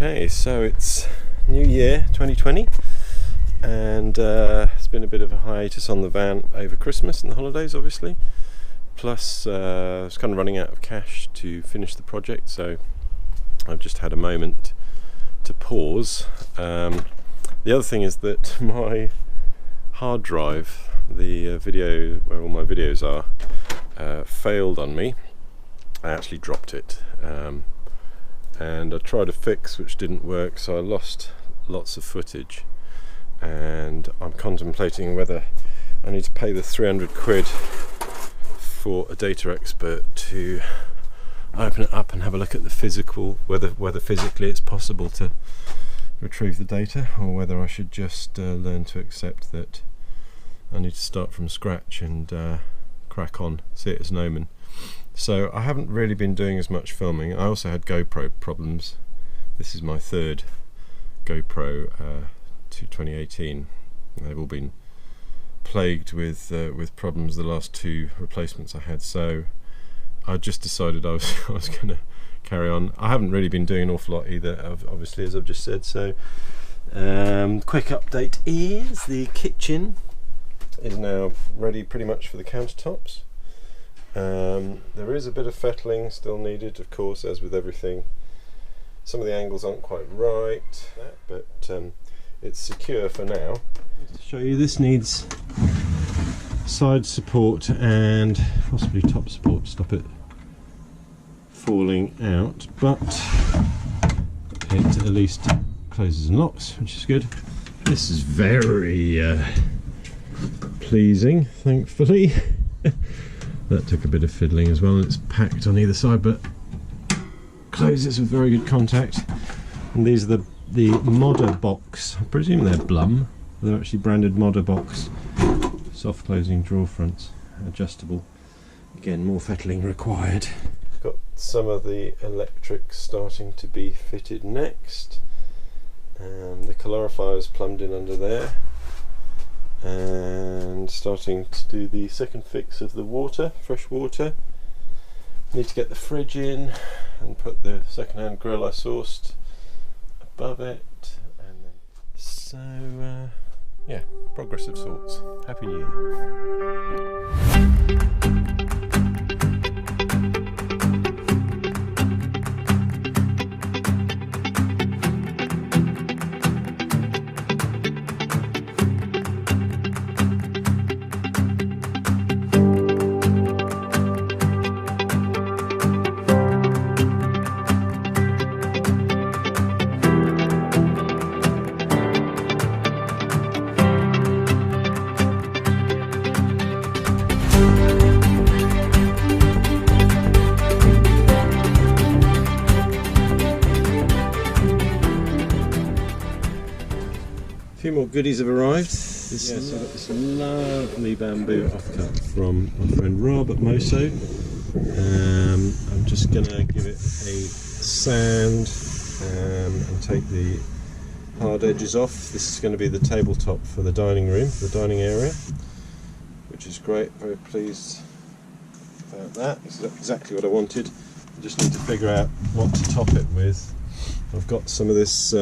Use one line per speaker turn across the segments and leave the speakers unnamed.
Okay, so it's New Year 2020 and it's been a bit of a hiatus on the van over Christmas and the holidays obviously, plus I was kind of running out of cash to finish the project, so I've just had a moment to pause. The other thing is that my hard drive, the video where all my videos are, failed on me. I actually dropped it. And I tried a fix which didn't work, so I lost lots of footage, and I'm contemplating whether I need to pay the 300 quid for a data expert to open it up and have a look at the physical, whether physically it's possible to retrieve the data, or whether I should just learn to accept that I need to start from scratch and crack on, see it as an omen. So I haven't really been doing as much filming. I also had GoPro problems. This is my third GoPro to 2018. They've all been plagued with problems, the last two replacements I had. So I just decided I was going to carry on. I haven't really been doing an awful lot either, obviously, as I've just said. So quick update is the kitchen is now ready pretty much for the countertops. There is a bit of fettling still needed, of course, as with everything. Some of the angles aren't quite right, but it's secure for now. To show you, this needs side support and possibly top support to stop it falling out, but it at least closes and locks, which is good. This is very pleasing, thankfully. That took a bit of fiddling as well, and it's packed on either side, but closes with very good contact. And these are the Modder box. I presume they're Blum. They're actually branded Modder box. Soft closing drawer fronts, adjustable. Again, more fettling required. Got some of the electrics starting to be fitted next. The calorifier is plumbed in under there. And starting to do the second fix of the water, fresh water. Need to get the fridge in and put the second-hand grill I sourced above it, and then so yeah, progress of sorts. Happy New Year. A few more goodies have arrived. So I've got this lovely bamboo offcut from my friend Rob at MOSAIC. I'm just going to give it a sand and take the hard edges off. This is going to be the tabletop for the dining room, the dining area, which is great. Very pleased about that. This is exactly what I wanted. I just need to figure out what to top it with. I've got some of this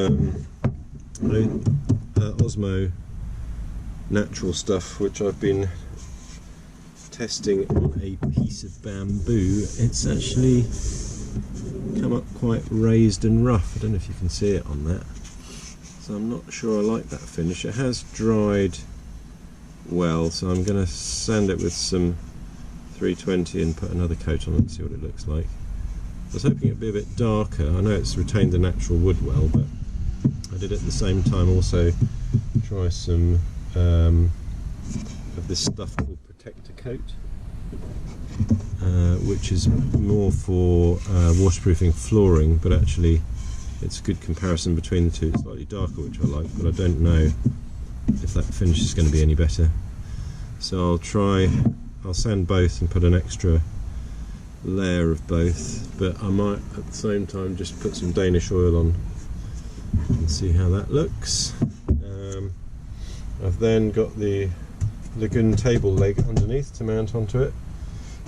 Osmo natural stuff, which I've been testing on a piece of bamboo. It's actually come up quite raised and rough. I don't know if you can see it on that. so I'm not sure I like that finish. It has dried well, so I'm going to sand it with some 320 and put another coat on it and see what it looks like. I was hoping it'd be a bit darker. I know it's retained the natural wood well, but I did at the same time also try some of this stuff called protector coat, which is more for waterproofing flooring, but actually it's a good comparison between the two. It's slightly darker, which I like, but I don't know if that finish is going to be any better. So I'll sand both and put an extra layer of both, but I might at the same time just put some Danish oil on and see how that looks. I've then got the LAGUN table leg underneath to mount onto it,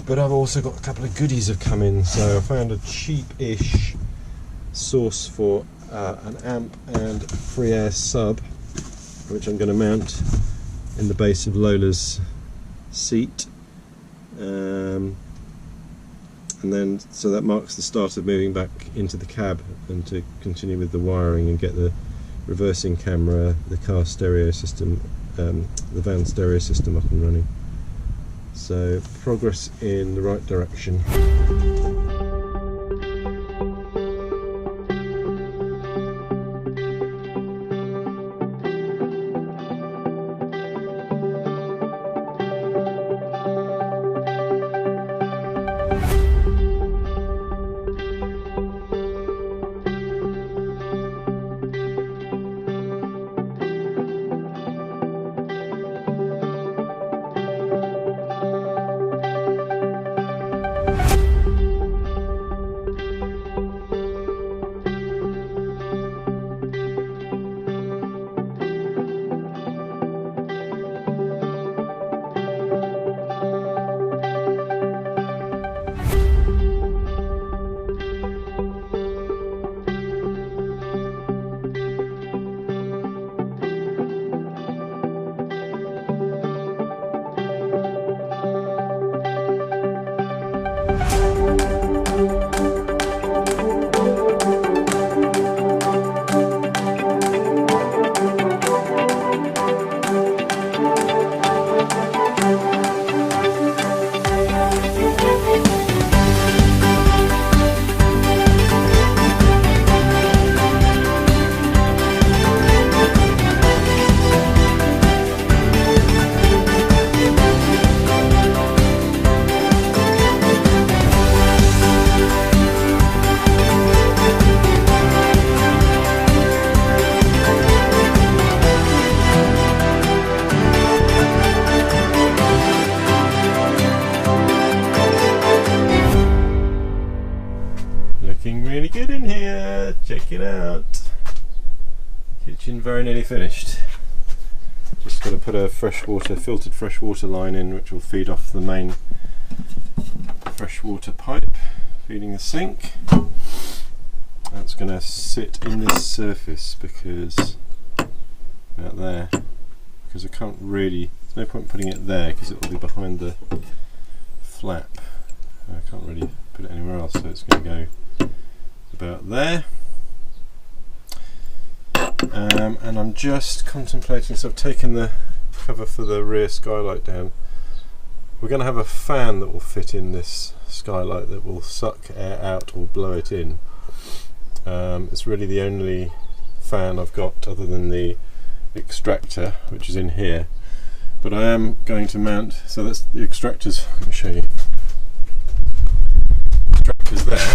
but I've also got a couple of goodies have come in. So I found a cheap-ish source for an amp and free air sub, which I'm going to mount in the base of Lola's seat, and then so that marks the start of moving back into the cab and to continue with the wiring and get the reversing camera, the car stereo system, the van stereo system up and running. So progress in the right direction. Looking really good in here, check it out. Kitchen very nearly finished. Just got to put a filtered fresh water line in, which will feed off the main freshwater pipe feeding the sink. That's going to sit in this surface because about there, because I can't really, there's no point putting it there because it will be behind the flap. I can't really put it anywhere else, so it's going to go about there. And I'm just contemplating, so I've taken the cover for the rear skylight down. We're going to have a fan that will fit in this skylight that will suck air out or blow it in. It's really the only fan I've got other than the extractor, which is in here. But I am going to mount, so that's the extractors, let me show you. Extractors there.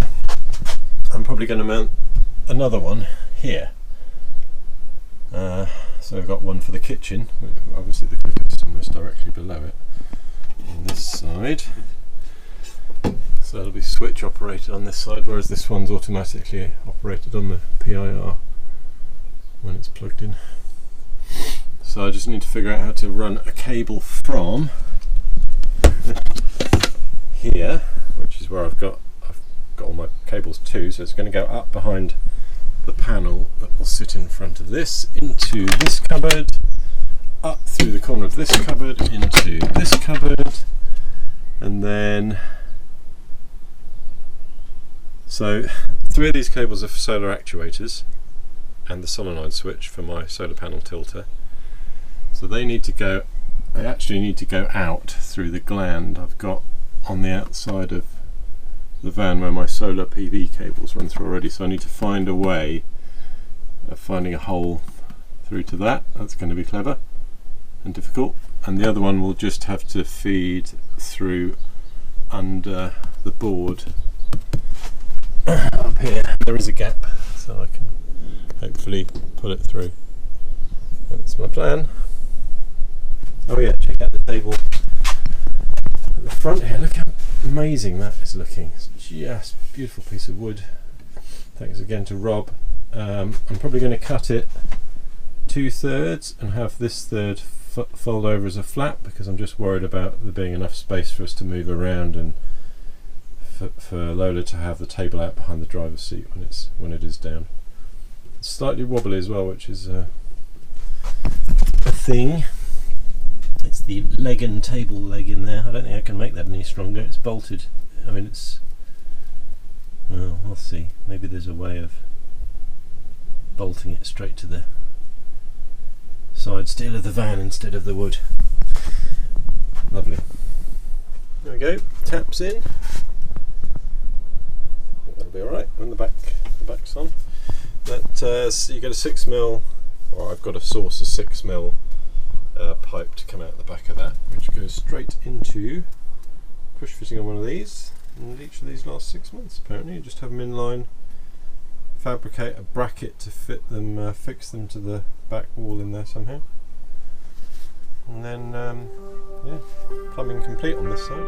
I'm probably going to mount another one here. So I've got one for the kitchen, obviously the cooker is almost directly below it on this side. So it'll be switch operated on this side, whereas this one's automatically operated on the PIR when it's plugged in. So I just need to figure out how to run a cable from here, which is where I've got all my cables too, so it's going to go up behind the panel that will sit in front of this, into this cupboard, up through the corner of this cupboard, into this cupboard, and then so 3 of these cables are for solar actuators, and the solenoid switch for my solar panel tilter. So they actually need to go out through the gland I've got on the outside of the van where my solar PV cables run through already. So I need to find a way of finding a hole through to that. That's going to be clever and difficult. And the other one will just have to feed through under the board up here. There is a gap, so I can hopefully pull it through. That's my plan. Oh yeah, check out the table at the front here. Look how amazing that is looking. It's just a beautiful piece of wood. Thanks again to Rob. I'm probably going to cut it 2/3 and have this third fold over as a flap, because I'm just worried about there being enough space for us to move around and for Lola to have the table out behind the driver's seat when it is down. It's slightly wobbly as well, which is a thing. It's the LAGUN table leg in there. I don't think I can make that any stronger. It's bolted. I mean, well, we'll see. Maybe there's a way of bolting it straight to the side steel of the van instead of the wood. Lovely. There we go. Taps in. I think that'll be alright when the back's on. So you get a 6mm, or I've got a source of 6mm pipe to come out the back of that, which goes straight into push fitting on one of these. And each of these last 6 months apparently. You just have them in line, fabricate a bracket to fit them, fix them to the back wall in there somehow, and then yeah, plumbing complete on this side.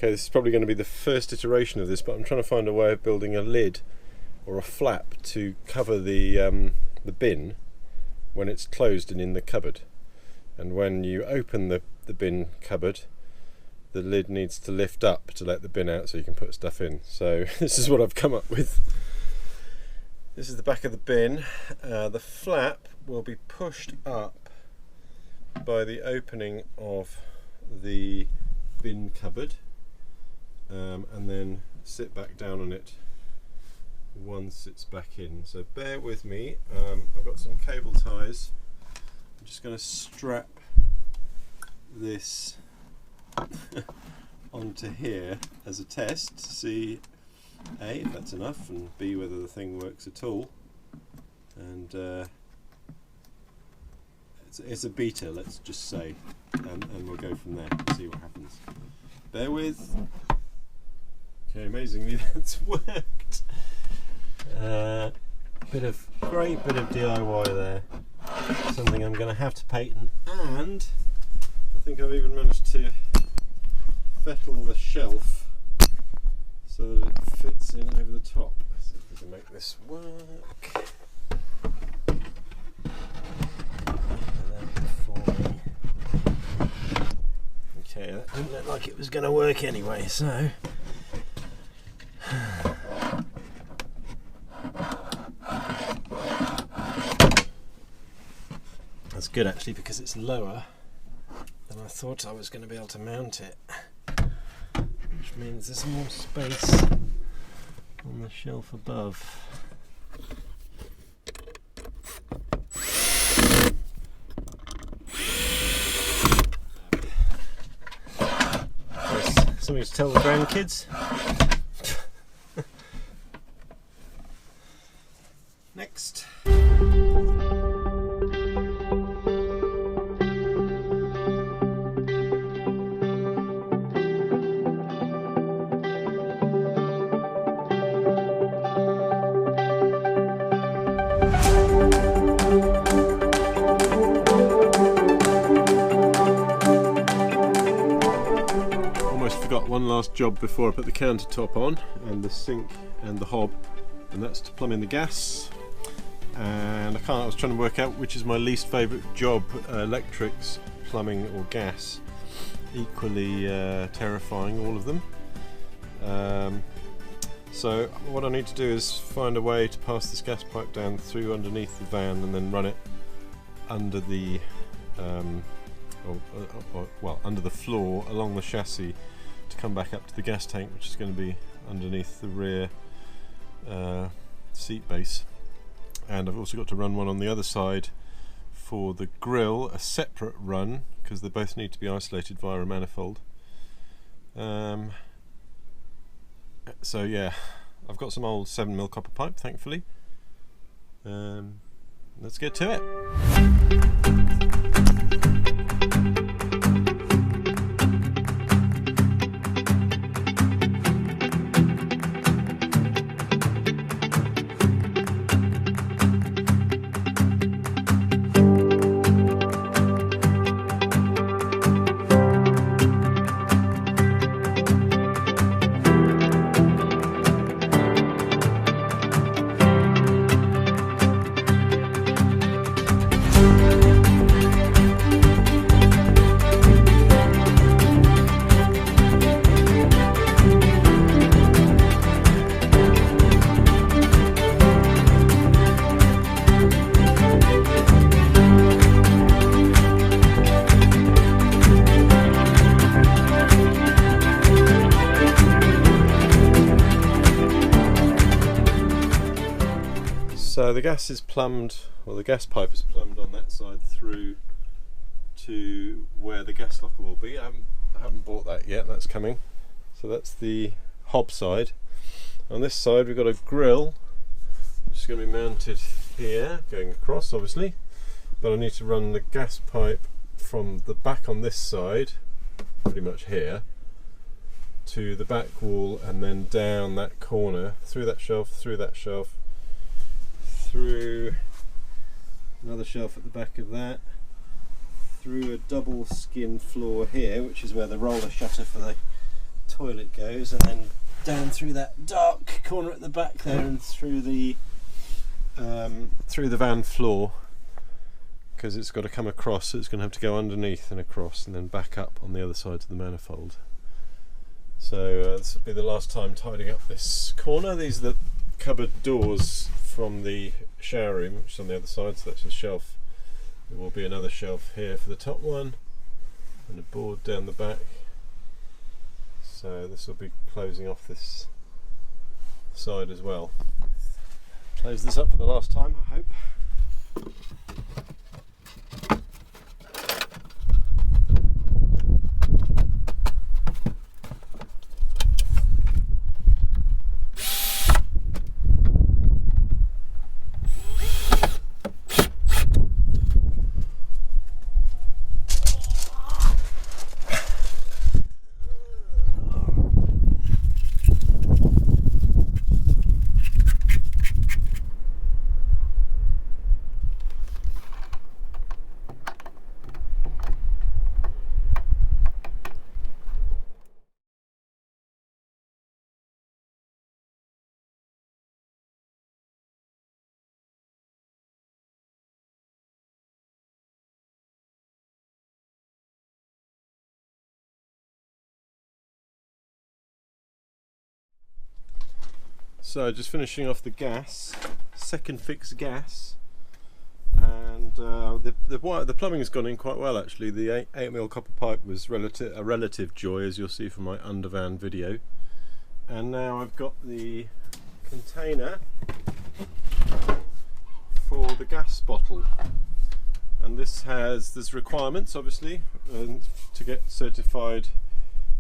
Okay, this is probably going to be the first iteration of this, but I'm trying to find a way of building a lid or a flap to cover the bin when it's closed and in the cupboard. And when you open the bin cupboard, the lid needs to lift up to let the bin out so you can put stuff in. So this is what I've come up with. This is the back of the bin. The flap will be pushed up by the opening of the bin cupboard, and then sit back down on it once it's back in. So bear with me. I've got some cable ties. I'm just going to strap this onto here as a test to see A, if that's enough, and B, whether the thing works at all. And it's a beta, let's just say, and we'll go from there and see what happens. Bear with. Okay, amazingly that's worked. Great bit of DIY there. Something I'm going to have to patent, and I think I've even managed to fettle the shelf so that it fits in over the top. Let's see if we can make this work. Okay, that didn't look like it was going to work anyway, so that's good actually, because it's lower than I thought I was going to be able to mount it, which means there's more space on the shelf above. Something to tell the grandkids. Next. One last job before I put the countertop on, and the sink and the hob, and that's to plumb in the gas. And I was trying to work out which is my least favourite job, electrics, plumbing or gas. Equally terrifying, all of them. So what I need to do is find a way to pass this gas pipe down through underneath the van and then run it under the under the floor along the chassis to come back up to the gas tank, which is going to be underneath the rear seat base. And I've also got to run one on the other side for the grill, a separate run, because they both need to be isolated via a manifold. So yeah, I've got some old 7mm copper pipe, thankfully. Let's get to it. So the gas is plumbed, or the gas pipe is plumbed on that side through to where the gas locker will be. I haven't bought that yet, that's coming. So that's the hob side. On this side we've got a grill, which is going to be mounted here, going across obviously, but I need to run the gas pipe from the back on this side, pretty much here, to the back wall, and then down that corner, through that shelf, through another shelf at the back of that, through a double skin floor here, which is where the roller shutter for the toilet goes, and then down through that dark corner at the back there, and through the van floor, because it's got to come across, so it's going to have to go underneath and across and then back up on the other side to the manifold. So this will be the last time tidying up this corner. These are the cupboard doors from the shower room, which is on the other side, so that's a shelf. There will be another shelf here for the top one, and a board down the back. So this will be closing off this side as well. Close this up for the last time, I hope. So just finishing off the gas, second fix gas, and the plumbing has gone in quite well actually. The 8mm copper pipe was a relative joy, as you'll see from my undervan video, and now I've got the container for the gas bottle, and there's requirements obviously to get certified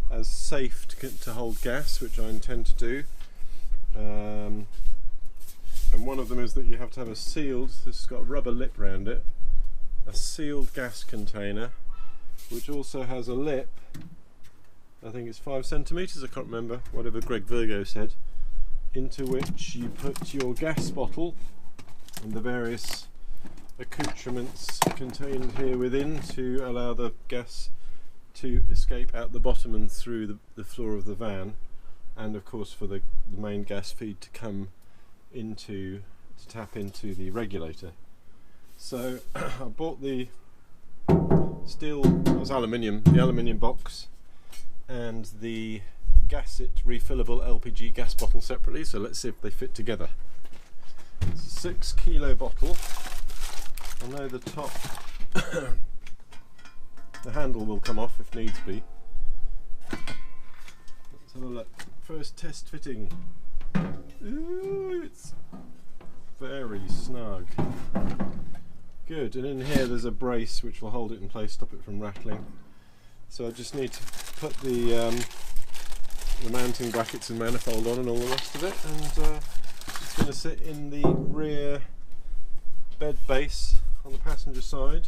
as safe to hold gas, which I intend to do. And one of them is that you have to have a sealed, this has got a rubber lip around it, a sealed gas container, which also has a lip, I think it's 5 centimeters, I can't remember, whatever Greg Virgo said, into which you put your gas bottle and the various accoutrements contained here within to allow the gas to escape out the bottom and through the floor of the van, and of course for the main gas feed to come into, to tap into the regulator. So I bought the steel, it was aluminium, the aluminium box and the Gassit refillable LPG gas bottle separately, so let's see if they fit together. It's a 6 kilo bottle. I know the top the handle will come off if needs be. Let's have a look. First test fitting. Ooh, it's very snug. Good, and in here there's a brace which will hold it in place, stop it from rattling. So I just need to put the mounting brackets and manifold on and all the rest of it, and it's going to sit in the rear bed base on the passenger side.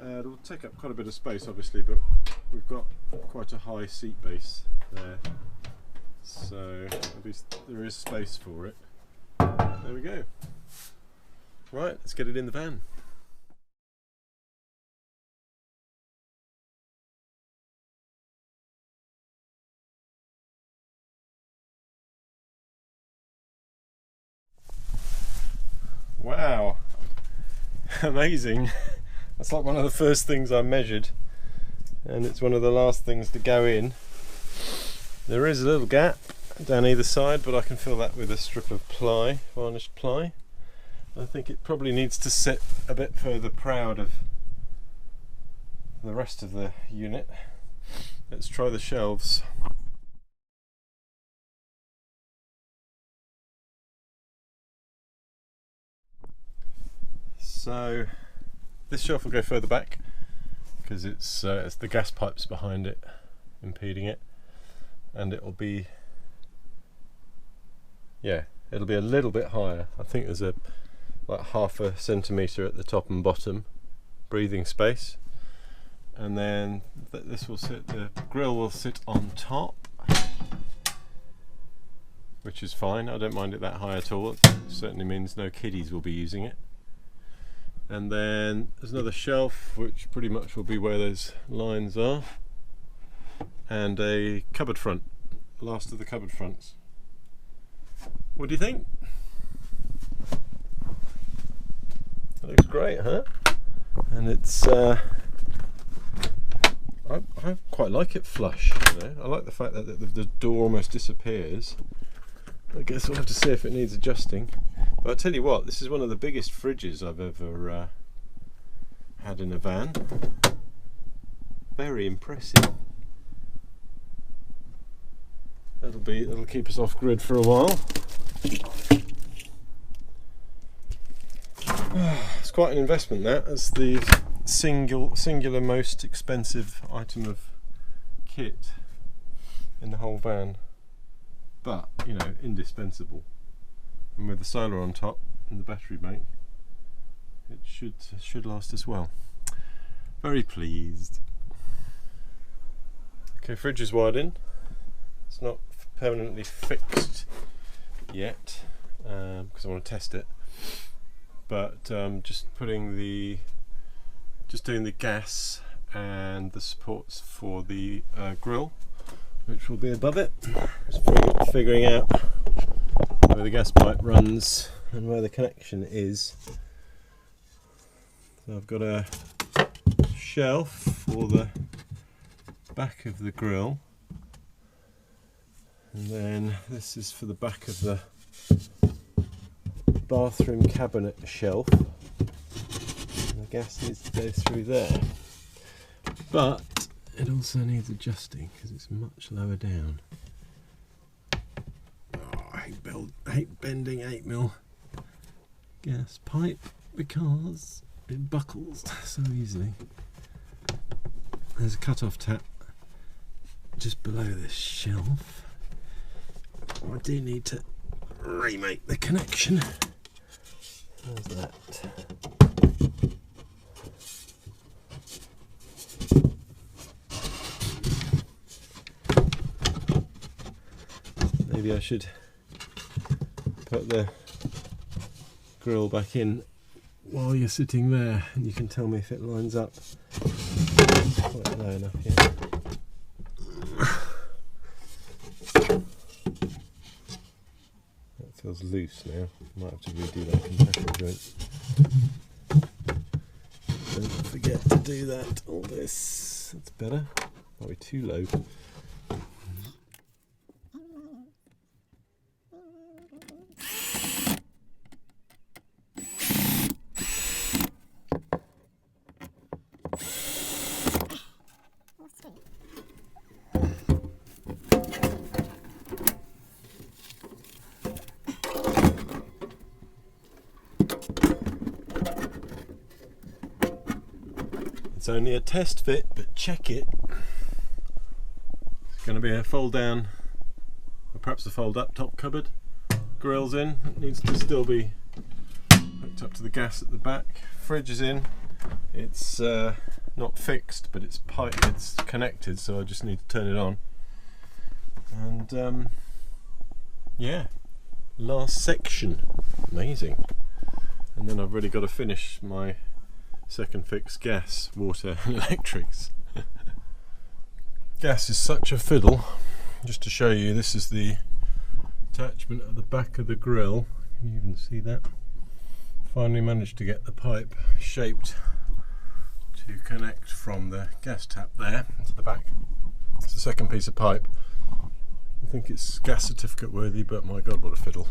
It'll take up quite a bit of space obviously, but we've got quite a high seat base there, so at least there is space for it. There we go. Right, let's get it in the van. Wow, amazing. That's like one of the first things I measured, and it's one of the last things to go in. There is a little gap down either side, but I can fill that with a strip of ply, varnished ply. I think it probably needs to sit a bit further proud of the rest of the unit. Let's try the shelves. So this shelf will go further back because it's the gas pipes behind it impeding it, and it'll be a little bit higher. I think there's like 0.5 centimetre at the top and bottom breathing space, and then this will sit, the grill will sit on top, which is fine. I don't mind it that high at all. It certainly means no kiddies will be using it. And then there's another shelf which pretty much will be where those lines are, and a cupboard front, last of the cupboard fronts. What do you think? That looks great, huh? And it's I quite like it flush, you know? I like the fact that the door almost disappears. I guess we'll have to see if it needs adjusting. But I'll tell you what, this is one of the biggest fridges I've ever had in a van. Very impressive. That'll keep us off grid for a while. It's quite an investment, that. That's the singular most expensive item of kit in the whole van. But, you know, indispensable. And with the solar on top and the battery bank, it should last as well. Very pleased. Okay, fridge is wired in. It's not permanently fixed yet because I want to test it. But just doing the gas and the supports for the grill, which will be above it. Just figuring out where the gas pipe runs and where the connection is. So I've got a shelf for the back of the grill, And then this is for the back of the bathroom cabinet shelf. And the gas needs to go through there. But it also needs adjusting because it's much lower down. Oh, I hate bending 8mm gas pipe because it buckles so easily. There's a cut-off tap just below this shelf. I do need to remake the connection. How's that? Maybe I should put the grill back in while you're sitting there and you can tell me if it lines up quite low enough. Yeah. That feels loose now. Might have to redo that compression joint. Don't forget to do that. All this. That's better. Might be too low. It's only a test fit, but check it. It's going to be a fold down, or perhaps a fold up top cupboard. Grill's in, it needs to still be hooked up to the gas at the back. Fridge is in, it's not fixed, but it's connected, so I just need to turn it on. And yeah, last section, amazing. And then I've really got to finish my second fix: gas, water and electrics. Gas is such a fiddle. Just to show you, this is the attachment at the back of the grill. Can you even see that? Finally managed to get the pipe shaped to connect from the gas tap there to the back. It's the second piece of pipe. I think it's gas certificate worthy, but my god, what a fiddle.